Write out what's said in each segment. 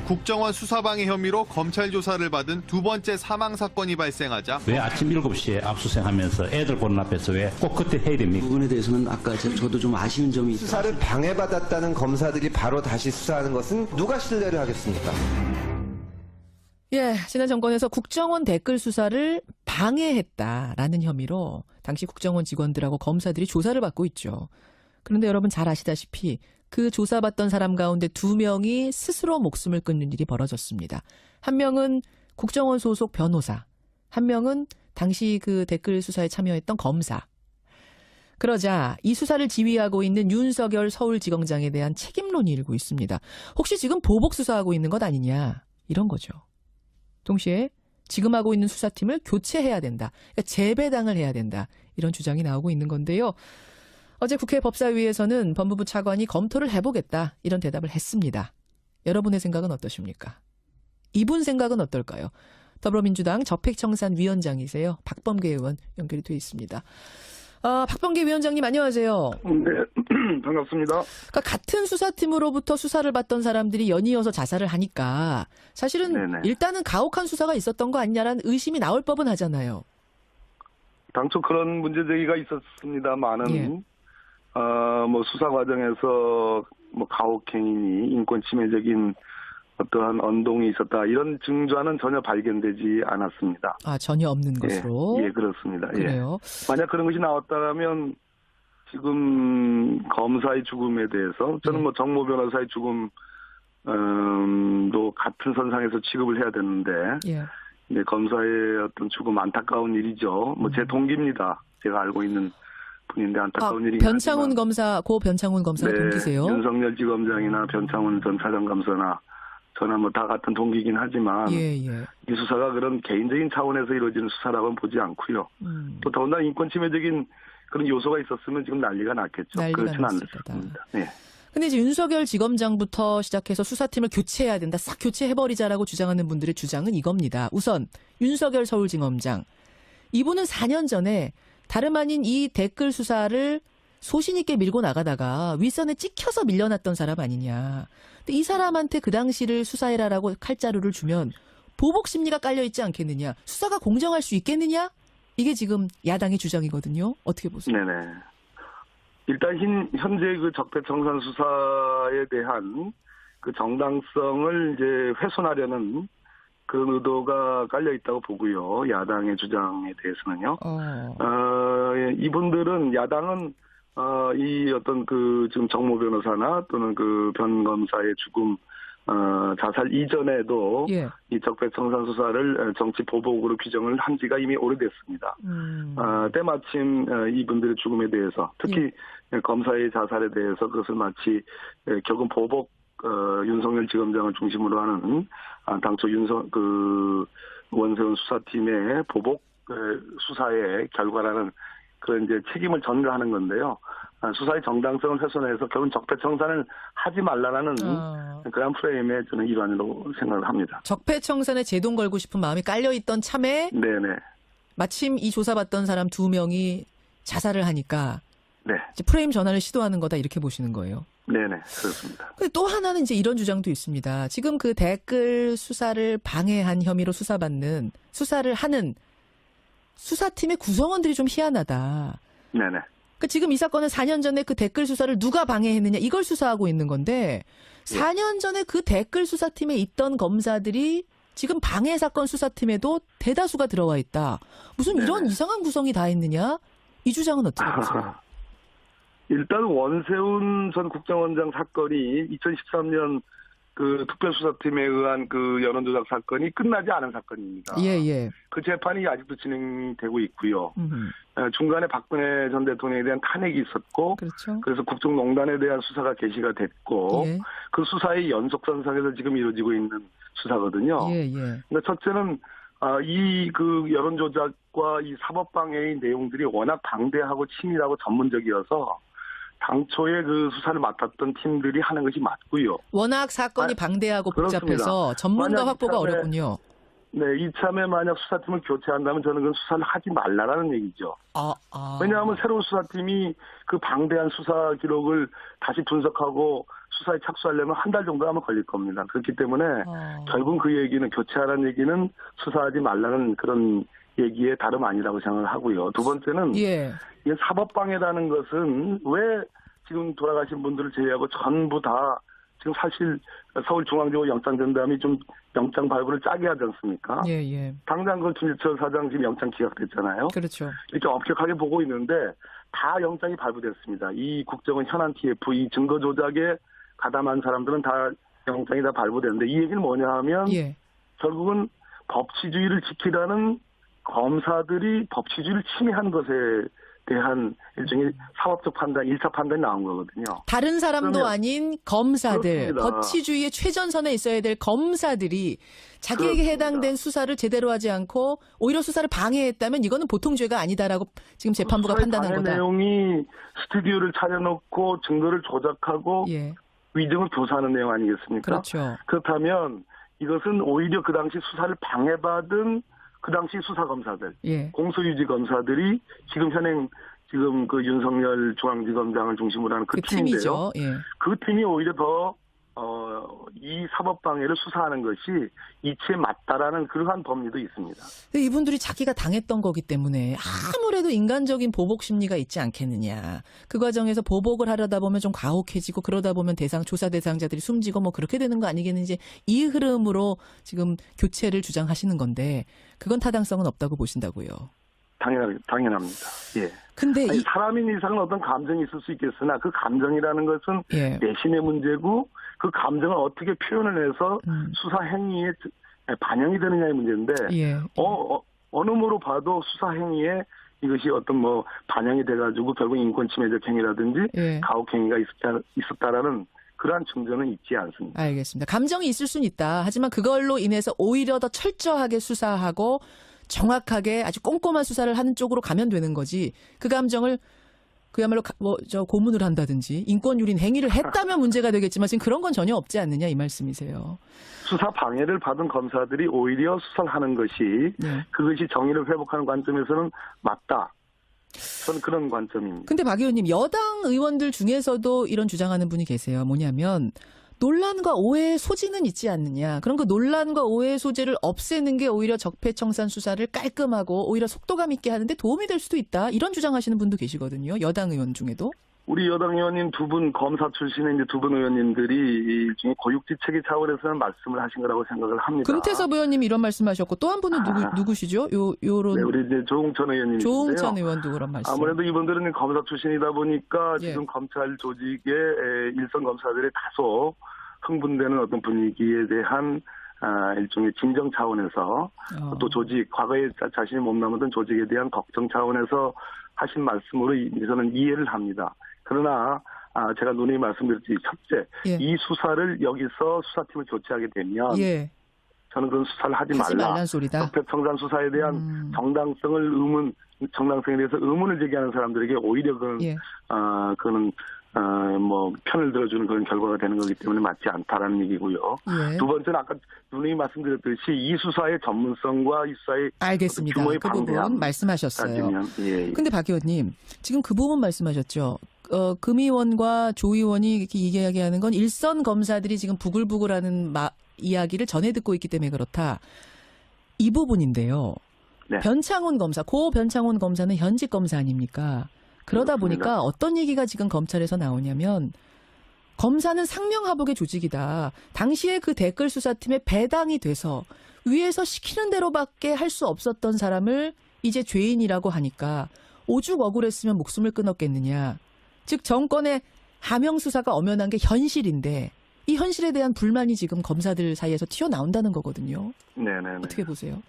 국정원 수사방해 혐의로 검찰 조사를 받은 두 번째 사망 사건이 발생하자 왜 아침 7시에 압수수색하면서 애들 보는 앞에서 왜 꼭 그때 해야 됩니까? 그 부분에 대해서는 아까 저도 좀 아쉬운 점이 있다. 수사를 방해받았다는 검사들이 바로 다시 수사하는 것은 누가 신뢰를 하겠습니까? 예, 지난 정권에서 국정원 댓글 수사를 방해했다라는 혐의로 당시 국정원 직원들하고 검사들이 조사를 받고 있죠. 그런데 여러분 잘 아시다시피 그 조사받던 사람 가운데 2명이 스스로 목숨을 끊는 일이 벌어졌습니다. 한 명은 국정원 소속 변호사, 한 명은 당시 그 댓글 수사에 참여했던 검사. 그러자 이 수사를 지휘하고 있는 윤석열 서울지검장에 대한 책임론이 일고 있습니다. 혹시 지금 보복 수사하고 있는 것 아니냐, 이런 거죠. 동시에 지금 하고 있는 수사팀을 교체해야 된다, 그러니까 재배당을 해야 된다, 이런 주장이 나오고 있는 건데요. 어제 국회 법사위에서는 법무부 차관이 검토를 해보겠다, 이런 대답을 했습니다. 여러분의 생각은 어떠십니까? 이분 생각은 어떨까요? 더불어민주당 적폐청산위원장이세요. 박범계 의원 연결이 돼 있습니다. 박범계 위원장님 안녕하세요. 네, 반갑습니다. 그러니까 같은 수사팀으로부터 수사를 받던 사람들이 연이어서 자살을 하니까 사실은 네네. 일단은 가혹한 수사가 있었던 거 아니냐라는 의심이 나올 법은 하잖아요. 당초 그런 문제 제기가 있었습니다만은 예. 뭐 수사 과정에서 뭐 가혹행위니 인권 침해적인 어떠한 언동이 있었다, 이런 증거는 전혀 발견되지 않았습니다. 아, 전혀 없는 것으로. 예, 그렇습니다. 그래요. 예. 만약 그런 것이 나왔다면 지금 검사의 죽음에 대해서 저는 뭐 정모 변호사의 죽음 도 같은 선상에서 취급을 해야 되는데 예. 네, 검사의 어떤 죽음 안타까운 일이죠. 뭐 제 동기입니다. 제가 알고 있는 분인데 안타까운 일이긴 변창훈 하지만. 검사, 고 변창훈 검사가 네, 동기세요? 윤석열 지검장이나 변창훈 전 차장검사나 저는 뭐 다 같은 동기이긴 하지만 예. 이 수사가 그런 개인적인 차원에서 이루어지는 수사라고는 보지 않고요. 또 더군다나 인권 침해적인 그런 요소가 있었으면 지금 난리가 났겠죠. 그렇지는 않습니다. 네. 근데 이제 윤석열 지검장부터 시작해서 수사팀을 교체해야 된다, 싹 교체해버리자라고 주장하는 분들의 주장은 이겁니다. 우선 윤석열 서울지검장, 이분은 4년 전에 다름 아닌 이 댓글 수사를 소신 있게 밀고 나가다가 윗선에 찍혀서 밀려났던 사람 아니냐. 근데 이 사람한테 그 당시를 수사해라라고 칼자루를 주면 보복 심리가 깔려있지 않겠느냐. 수사가 공정할 수 있겠느냐. 이게 지금 야당의 주장이거든요. 어떻게 보세요? 네네. 일단 현재 그 적폐청산 수사에 대한 그 정당성을 이제 훼손하려는 그런 의도가 깔려 있다고 보고요. 야당의 주장에 대해서는요. 이분들은 야당은 이 어떤 그 지금 정모 변호사나 또는 그 변 검사의 죽음, 자살 이전에도 예. 이 적폐청산 수사를 정치 보복으로 규정을 한 지가 이미 오래됐습니다. 때마침 이분들의 죽음에 대해서 특히 검사의 자살에 대해서 그것을 마치 결국 보복, 윤석열 지검장을 중심으로 하는 당초 원세훈 수사팀의 보복 수사의 결과라는 그런 이제 책임을 전가하는 건데요. 수사의 정당성을 훼손해서 결국 적폐청산을 하지 말라는 그런 프레임의 저는 일환으로 생각을 합니다. 적폐청산에 제동 걸고 싶은 마음이 깔려있던 참에 네네. 마침 이 조사받던 사람 2명이 자살을 하니까 네. 이제 프레임 전환을 시도하는 거다, 이렇게 보시는 거예요. 네네, 그렇습니다. 근데 또 하나는 이제 이런 주장도 있습니다. 지금 그 댓글 수사를 방해한 혐의로 수사를 하는 수사팀의 구성원들이 좀 희한하다. 네네. 그 지금 이 사건은 4년 전에 그 댓글 수사를 누가 방해했느냐, 이걸 수사하고 있는 건데 4년 전에 그 댓글 수사팀에 있던 검사들이 지금 방해 사건 수사팀에도 대다수가 들어와 있다. 무슨 이런 네네. 이상한 구성이 다 있느냐? 이 주장은 어떻게 보세요? 일단 원세훈 전 국정원장 사건이 2013년 그 특별수사팀에 의한 그 여론조작 사건이 끝나지 않은 사건입니다. 예. 그 재판이 아직도 진행되고 있고요. 중간에 박근혜 전 대통령에 대한 탄핵이 있었고, 그렇죠. 그래서 국정농단에 대한 수사가 개시가 됐고, 예. 그 수사의 연속선상에서 지금 이루어지고 있는 수사거든요. 예. 그러니까 첫째는 이 그 여론조작과 이 사법방해의 내용들이 워낙 방대하고 치밀하고 전문적이어서 당초에 그 수사를 맡았던 팀들이 하는 것이 맞고요. 워낙 사건이 방대하고 복잡해서 전문가 확보가 어렵군요. 네, 이참에 만약 수사팀을 교체한다면 저는 그 수사를 하지 말라라는 얘기죠. 왜냐하면 새로운 수사팀이 그 방대한 수사 기록을 다시 분석하고 수사에 착수하려면 한 달 정도 아마 걸릴 겁니다. 그렇기 때문에 결국 그 얘기는 교체하라는 얘기는 수사하지 말라는 그런 얘기의 다름 아니라고 생각을 하고요. 두 번째는 예. 이게 사법방해라는 것은 왜 지금 돌아가신 분들을 제외하고 전부 다 지금 사실 서울중앙지법 영장전담이 좀 영장 발부를 짜게 하지 않습니까? 예, 예. 당장 그 김재철 사장 지금 영장 기각됐잖아요. 그렇죠. 이렇게 엄격하게 보고 있는데 다 영장이 발부됐습니다. 이 국정원 현안 TF, 이 증거 조작에 가담한 사람들은 다 영장이 다 발부됐는데 이 얘기는 뭐냐 하면 예. 결국은 법치주의를 지키라는 검사들이 법치주의를 침해한 것에 대한 일종의 사법적 판단, 1차 판단이 나온 거거든요. 다른 사람도 그러면 아닌 검사들, 그렇습니다. 법치주의의 최전선에 있어야 될 검사들이 자기에게 그렇습니다. 해당된 수사를 제대로 하지 않고 오히려 수사를 방해했다면 이거는 보통 죄가 아니다라고 지금 재판부가 수사의 판단한 방해 거다. 내용이 스튜디오를 차려놓고 증거를 조작하고 예. 위증을 교사하는 내용 아니겠습니까? 그렇죠. 그렇다면 이것은 오히려 그 당시 수사를 방해받은 그 당시 수사검사들, 예. 공소유지 검사들이 지금 현행 지금 그 윤석열 중앙지검장을 중심으로 하는 그 팀인데요. 팀이죠. 예. 그 팀이 오히려 더 이 사법방해를 수사하는 것이 이치에 맞다라는 그러한 법리도 있습니다. 근데 이분들이 자기가 당했던 거기 때문에 아무래도 인간적인 보복 심리가 있지 않겠느냐. 그 과정에서 보복을 하려다 보면 좀 가혹해지고 그러다 보면 조사 대상자들이 숨지고 뭐 그렇게 되는 거 아니겠는지 이 흐름으로 지금 교체를 주장하시는 건데 그건 타당성은 없다고 보신다고요. 당연합니다. 예. 근데 아니, 사람인 이상은 어떤 감정이 있을 수 있겠으나 그 감정이라는 것은 예. 내심의 문제고 그 감정을 어떻게 표현을 해서 수사 행위에 반영이 되느냐의 문제인데 예. 어느 모로 봐도 수사 행위에 이것이 어떤 뭐 반영이 돼가지고 결국 인권 침해적 행위라든지 예. 가혹 행위가 있었다라는 그러한 증거는 있지 않습니다. 알겠습니다. 감정이 있을 수는 있다. 하지만 그걸로 인해서 오히려 더 철저하게 수사하고 정확하게 아주 꼼꼼한 수사를 하는 쪽으로 가면 되는 거지. 그 감정을 그야말로 고문을 한다든지 인권유린 행위를 했다면 문제가 되겠지만 지금 그런 건 전혀 없지 않느냐 이 말씀이세요. 수사 방해를 받은 검사들이 오히려 수사를 하는 것이 네. 그것이 정의를 회복하는 관점에서는 맞다. 저는 그런 관점입니다. 근데 박 의원님 여당 의원들 중에서도 이런 주장하는 분이 계세요. 뭐냐면 논란과 오해의 소지는 있지 않느냐. 그런 그 논란과 오해의 소지를 없애는 게 오히려 적폐청산 수사를 깔끔하고 오히려 속도감 있게 하는데 도움이 될 수도 있다. 이런 주장하시는 분도 계시거든요. 여당 의원 중에도. 우리 여당 의원님 두 분 검사 출신의 이제 두 분 의원님들이 일종의 고육지책의 차원에서는 말씀을 하신 거라고 생각을 합니다. 금태섭 의원님이 이런 말씀하셨고 또 한 분은 누구시죠? 요런 네, 우리 이제 조홍천 의원님이신데요. 조홍천 의원도 그런 말씀. 아무래도 이분들은 검사 출신이다 보니까 예. 지금 검찰 조직의 일선 검사들이 다소 흥분되는 어떤 분위기에 대한 일종의 진정 차원에서 또 조직, 과거에 자신이 몸담았던 조직에 대한 걱정 차원에서 하신 말씀으로 저는 이해를 합니다. 그러나 제가 누누이 말씀드렸듯이 첫째, 예. 이 수사를 여기서 수사팀을 교체하게 되면 예. 저는 그런 수사를 하지 하지 말라. 말란 소리다. 적폐청산 수사에 대한 정당성에 대해서 의문을 제기하는 사람들에게 오히려 그런 예. 그는 뭐 편을 들어주는 그런 결과가 되는 거기 때문에 맞지 않다라는 얘기고요. 예. 두 번째는 아까 누누이 말씀드렸듯이 이 수사의 전문성과 이 수사의 알겠습니다. 규모의 그 부분 방대함 말씀하셨어요. 따지면, 예. 근데 박 의원님 지금 그 부분 말씀하셨죠. 금 의원과 조 의원이 이렇게 이야기하는 건 일선 검사들이 지금 부글부글하는 이야기를 전해 듣고 있기 때문에 그렇다. 이 부분인데요. 네. 변창훈 검사, 고 변창훈 검사는 현직 검사 아닙니까? 그러다 그렇습니다. 보니까 어떤 얘기가 지금 검찰에서 나오냐면 검사는 상명하복의 조직이다. 당시에 그 댓글 수사팀에 배당이 돼서 위에서 시키는 대로밖에 할 수 없었던 사람을 이제 죄인이라고 하니까 오죽 억울했으면 목숨을 끊었겠느냐. 즉 정권의 하명 수사가 엄연한 게 현실인데 이 현실에 대한 불만이 지금 검사들 사이에서 튀어나온다는 거거든요. 네네네. 어떻게 보세요?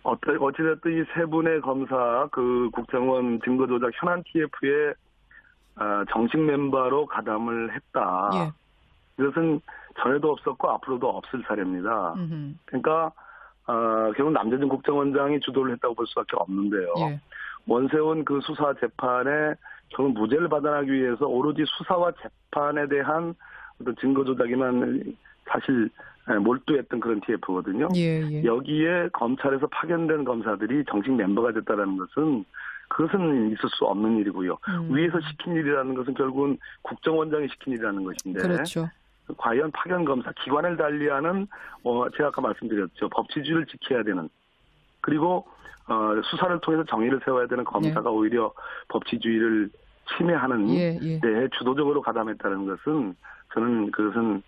어찌됐든 이 세 분의 검사, 그 국정원 증거조작 현안 TF의 정식 멤버로 가담을 했다. 예. 이것은 전에도 없었고 앞으로도 없을 사례입니다. 그러니까 결국 남재준 국정원장이 주도를 했다고 볼 수밖에 없는데요. 예. 원세훈 그 수사 재판에 결국 무죄를 받아나기 위해서 오로지 수사와 재판에 대한 어떤 증거조작에만 사실 몰두했던 그런 TF거든요. 예, 예. 여기에 검찰에서 파견된 검사들이 정식 멤버가 됐다는 것은 그것은 있을 수 없는 일이고요. 위에서 시킨 일이라는 것은 결국은 국정원장이 시킨 일이라는 것인데 그렇죠. 과연 파견검사 기관을 달리하는 제가 아까 말씀드렸죠. 법치주의를 지켜야 되는 그리고 수사를 통해서 정의를 세워야 되는 검사가 오히려 법치주의를 침해하는 데 주도적으로 가담했다는 것은 저는 그것은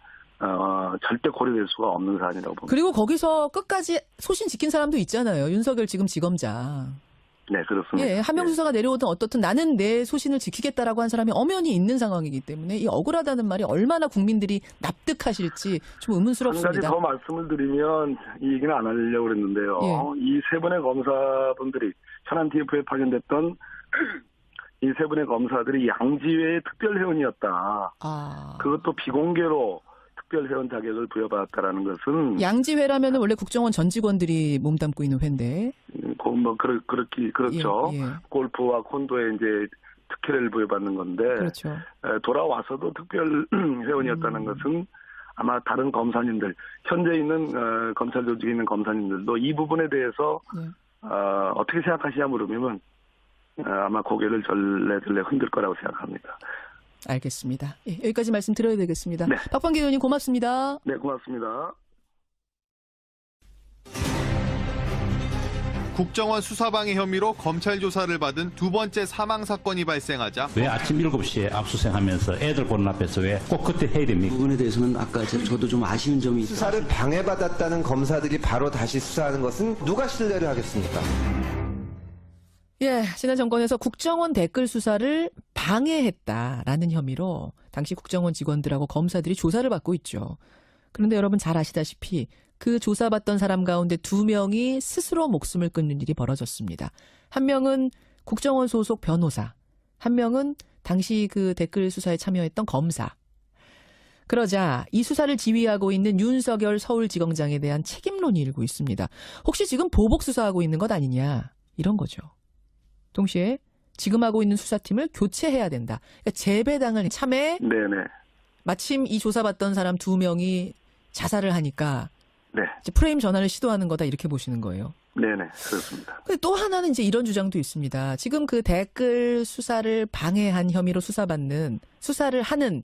절대 고려될 수가 없는 사안이라고 봅니다. 그리고 거기서 끝까지 소신 지킨 사람도 있잖아요. 윤석열 지금 지검장. 네, 그렇습니다. 예, 한명 수사가 내려오든 어떻든 나는 내 소신을 지키겠다라고 한 사람이 엄연히 있는 상황이기 때문에 이 억울하다는 말이 얼마나 국민들이 납득하실지 좀 의문스럽습니다. 한 가지 더 말씀을 드리면 이 얘기는 안 하려고 그랬는데요. 이 세 분의 검사분들이 현안 TF에 파견됐던 이 세 분의 검사들이 양지회의 특별회원이었다. 그것도 비공개로 특별회원 자격을 부여받았다라는 것은 양지회라면은 원래 국정원 전 직원들이 몸담고 있는 회인데. 그렇죠. 골프와 콘도에 이제 특혜를 부여받는 건데 그렇죠. 돌아와서도 특별회원이었다는 것은 아마 다른 검사님들 현재 있는 검찰 조직에 있는 검사님들도 이 부분에 대해서 어떻게 생각하시냐 물으면 아마 고개를 절레절레 흔들 거라고 생각합니다. 알겠습니다. 예, 여기까지 말씀 드려야 되겠습니다. 네. 박범계 의원님 고맙습니다. 네, 고맙습니다. 국정원 수사방해 혐의로 검찰 조사를 받은 두 번째 사망 사건이 발생하자 왜 아침 7시에 압수수색하면서 애들 보는 앞에서 왜 꼭 그때 해야 그 됩니까? 부분에 대해서는 아까 저도 좀 아쉬운 점이 있다. 수사를 방해받았다는 검사들이 바로 다시 수사하는 것은 누가 신뢰를 하겠습니까? 예, 지난 정권에서 국정원 댓글 수사를 방해했다라는 혐의로 당시 국정원 직원들하고 검사들이 조사를 받고 있죠. 그런데 여러분 잘 아시다시피 그 조사받던 사람 가운데 2명이 스스로 목숨을 끊는 일이 벌어졌습니다. 한 명은 국정원 소속 변호사, 한 명은 당시 그 댓글 수사에 참여했던 검사. 그러자 이 수사를 지휘하고 있는 윤석열 서울지검장에 대한 책임론이 일고 있습니다. 혹시 지금 보복 수사하고 있는 것 아니냐 이런 거죠. 동시에 지금 하고 있는 수사팀을 교체해야 된다. 그러니까 재배당을 참해 네네. 마침 이 조사받던 사람 2명이 자살을 하니까 네. 이제 프레임 전환을 시도하는 거다 이렇게 보시는 거예요. 네네. 그렇습니다. 근데 또 하나는 이제 이런 주장도 있습니다. 지금 그 댓글 수사를 방해한 혐의로 수사를 하는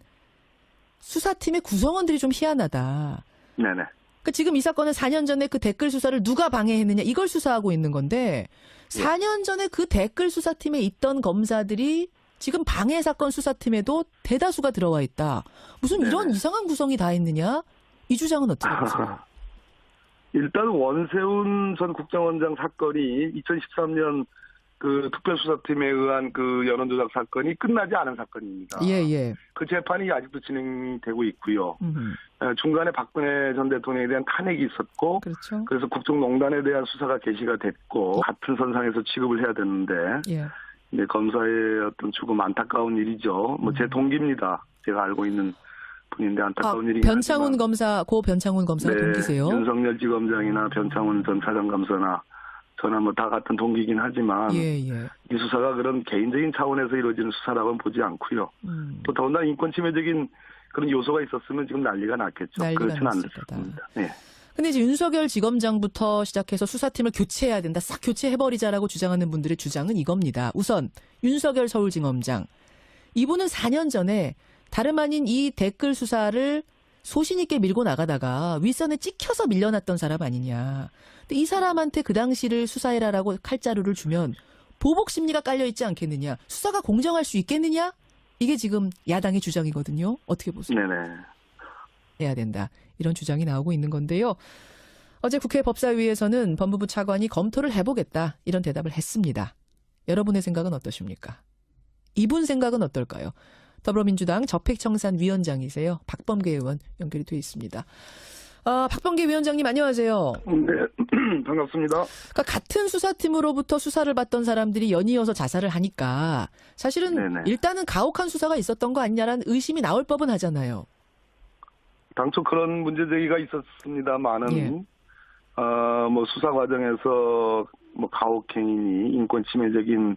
수사팀의 구성원들이 좀 희한하다. 네네. 그러니까 지금 이 사건은 4년 전에 그 댓글 수사를 누가 방해했느냐 이걸 수사하고 있는 건데 4년 전에 그 댓글 수사팀에 있던 검사들이 지금 방해 사건 수사팀에도 대다수가 들어와 있다. 무슨 이런 이상한 구성이 다 있느냐? 이 주장은 어떻게 보세요? 일단 원세훈 전 국정원장 사건이 2013년 그 특별수사팀에 의한 그 여론조작 사건이 끝나지 않은 사건입니다. 예. 그 재판이 아직도 진행되고 있고요. 중간에 박근혜 전 대통령에 대한 탄핵이 있었고, 그렇죠. 그래서 국정농단에 대한 수사가 개시가 됐고, 같은 선상에서 취급을 해야 되는데, 이제 검사의 어떤 죽음 안타까운 일이죠. 뭐 제 동기입니다. 제가 알고 있는 분인데 안타까운 일이. 변창훈 검사, 고 변창훈 검사 동기세요? 윤석열 지검장이나 변창훈 전 차장검사나 저나 뭐 다 같은 동기이긴 하지만 이 수사가 그런 개인적인 차원에서 이루어지는 수사라고는 보지 않고요. 또 더군다나 인권 침해적인 그런 요소가 있었으면 지금 난리가 났겠죠. 그렇지는 않습니다. 네. 근데 이제 윤석열 지검장부터 시작해서 수사팀을 교체해야 된다. 싹 교체해버리자라고 주장하는 분들의 주장은 이겁니다. 우선 윤석열 서울지검장. 이분은 4년 전에 다름 아닌 이 댓글 수사를 소신 있게 밀고 나가다가 윗선에 찍혀서 밀려났던 사람 아니냐. 근데 이 사람한테 그 당시를 수사해라라고 칼자루를 주면 보복 심리가 깔려 있지 않겠느냐. 수사가 공정할 수 있겠느냐. 이게 지금 야당의 주장이거든요. 어떻게 보세요? 네네. 해야 된다. 이런 주장이 나오고 있는 건데요. 어제 국회 법사위에서는 법무부 차관이 검토를 해보겠다. 이런 대답을 했습니다. 여러분의 생각은 어떠십니까? 이분 생각은 어떨까요? 더불어민주당 적폐청산위원장이세요. 박범계 의원 연결이 되어 있습니다. 박범계 위원장님 안녕하세요. 네, 반갑습니다. 그러니까 같은 수사팀으로부터 수사를 받던 사람들이 연이어서 자살을 하니까 사실은 일단은 가혹한 수사가 있었던 거 아니냐라는 의심이 나올 법은 하잖아요. 당초 그런 문제제기가 있었습니다만은 뭐 수사 과정에서 뭐 가혹행위니 인권 침해적인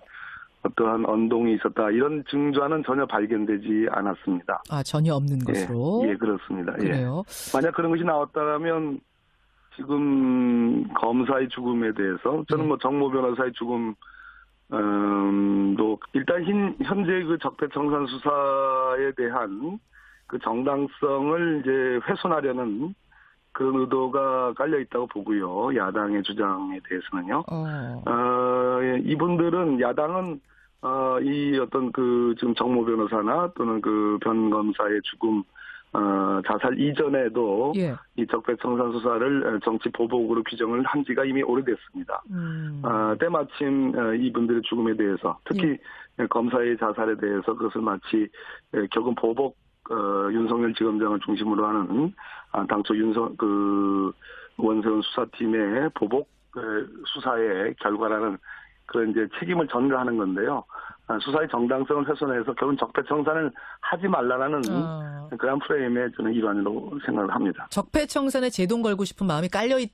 어떠한 언동이 있었다 이런 증거는 전혀 발견되지 않았습니다. 전혀 없는 것으로? 예, 그렇습니다. 그래요? 만약 그런 것이 나왔다면 지금 검사의 죽음에 대해서 저는 뭐 정모 변호사의 죽음 또 일단 현재 그 적폐청산 수사에 대한 그 정당성을 이제 훼손하려는 그런 의도가 깔려 있다고 보고요. 야당의 주장에 대해서는요. 이분들은 야당은 이 어떤 그 지금 정모 변호사나 또는 그 변 검사의 죽음 자살 이전에도 예. 이 적폐청산 수사를 정치 보복으로 규정을 한 지가 이미 오래됐습니다. 때마침 이분들의 죽음에 대해서 특히 검사의 자살에 대해서 그것을 마치 결국 보복 윤석열 지검장을 중심으로 하는 당초 원세훈 수사팀의 보복 수사의 결과라는 그런 이제 책임을 전가하는 건데요. 수사의 정당성을 훼손해서 결국 적폐청산을 하지 말라는 그런 프레임의 저는 일환으로 생각을 합니다. 적폐청산에 제동 걸고 싶은 마음이 깔려있던